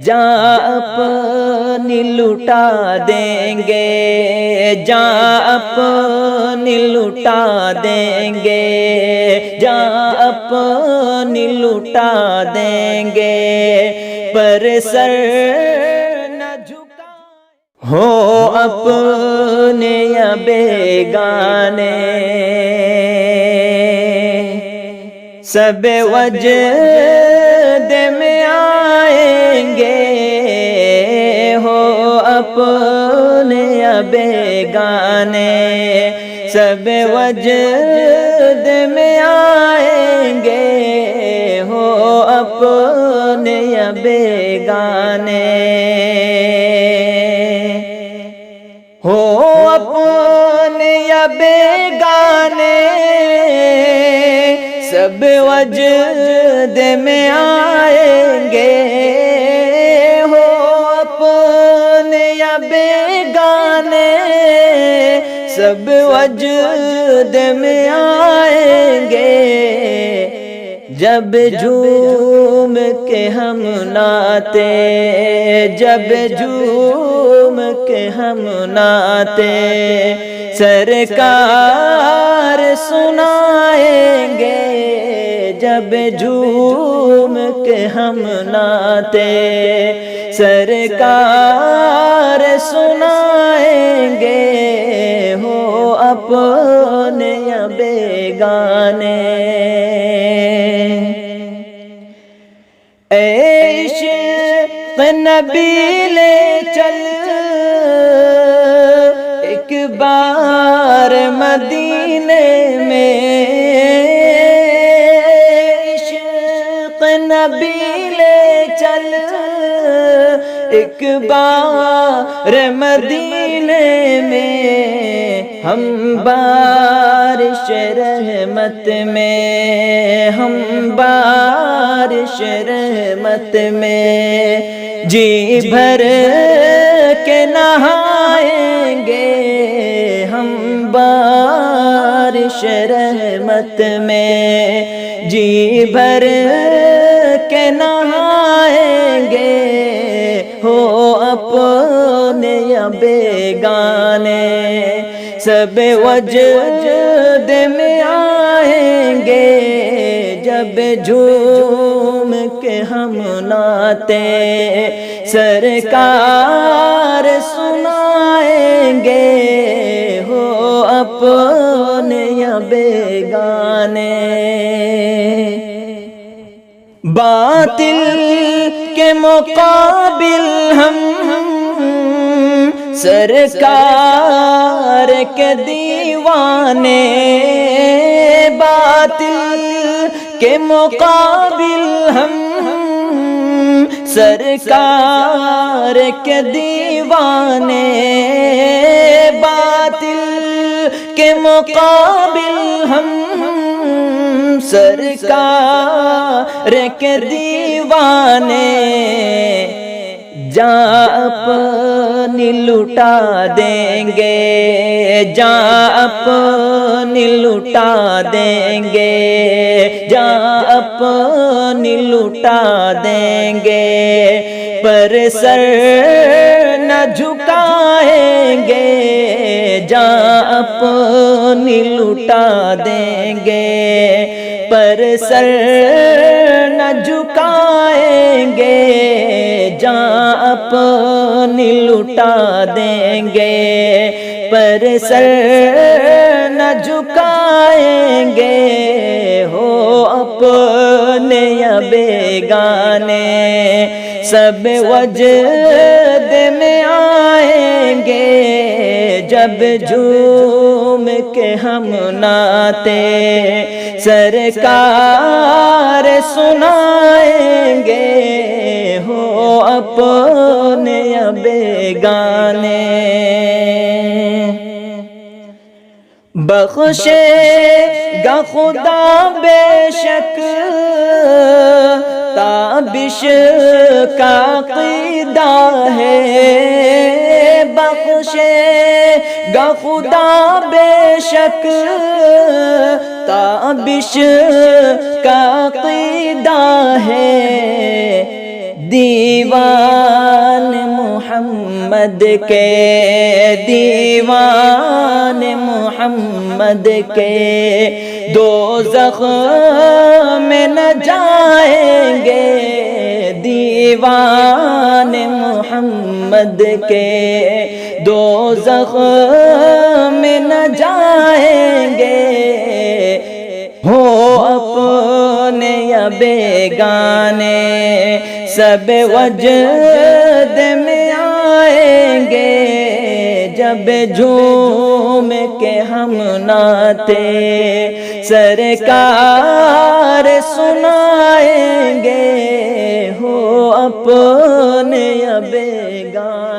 جان اپنی لٹا دیں گے، جان اپنی لٹا دیں گے، جان اپنی لٹا دیں گے، پر سر نہ جھکائیں ہو اپنے یا بیگانے، سب وجد میں آئیں گے، ہو اپنے یا بیگانے، سب وجد میں آئیں گے، ہو اپنے یا بیگانے، ہو اپنے یا بیگانے، سب وجد میں آئیں گے، ہو اپنے یا بیگانے، سب وجد میں آئیں گے، جب جھوم کے ہم ناتے، جب جھوم کے ہم ناتے، سرکار سنائیں گے، جب جھوم کے ہم ناتے، سرکار سنائیں گے، ہو اپنے یا بیگانے، اے عشق نبی لے چل ایک بار مدینے میں، عشق نبی لے چل ایک بار مدینے میں، ہم بارش رحمت میں، ہم بارش رحمت میں جی بھر کے نہائیں گے، ہم بارش رحمت میں جی بھر کے نہائیں گے، ہو اپنے یا بیگانے، سب وجد میں آئیں گے، جب جھوم کے ہم ناتے، سرکار سنائیں گے، ہو اپنے یا بیگانے، باطل کے مقابل ہم سرکار کے دیوانے، باطل کے مقابل ہم سرکار کے دیوانے، باطل کے مقابل ہم سرکار کے دیوانے، جان اپنی لٹا دیں گے، جان اپنی لٹا دیں گے، جان اپنی لٹا دیں گے، پر سر نہ جھکائیں گے، جان اپنی لٹا دیں گے، پر سر نہ جھکائیں گے، جان اپنی لٹا دیں گے، پر سر نہ جھکائیں گے، ہو اپنے یا بیگانے، سب وجد میں آئیں گے، جب جھوم کے ہم ناتے، سرکار سنائیں گے، ہو اپنے یا بیگانے، بخشے گا خدا بے شک تابش کا عقیدہ ہے، بخشے گا خدا بے شک تابش کا عقیدہ ہے، دیوان محمد کے، دیوان محمد کے دوزخ میں نہ جائیں گے، دیوان محمد کے دوزخ میں نہ جائیں گے، ہو اپنے یا بیگانے سب وجد میں آئیں گے، جب جھوم کے ہم نعتیں سرکار سنائیں گے، ہو اپنے یا بیگانے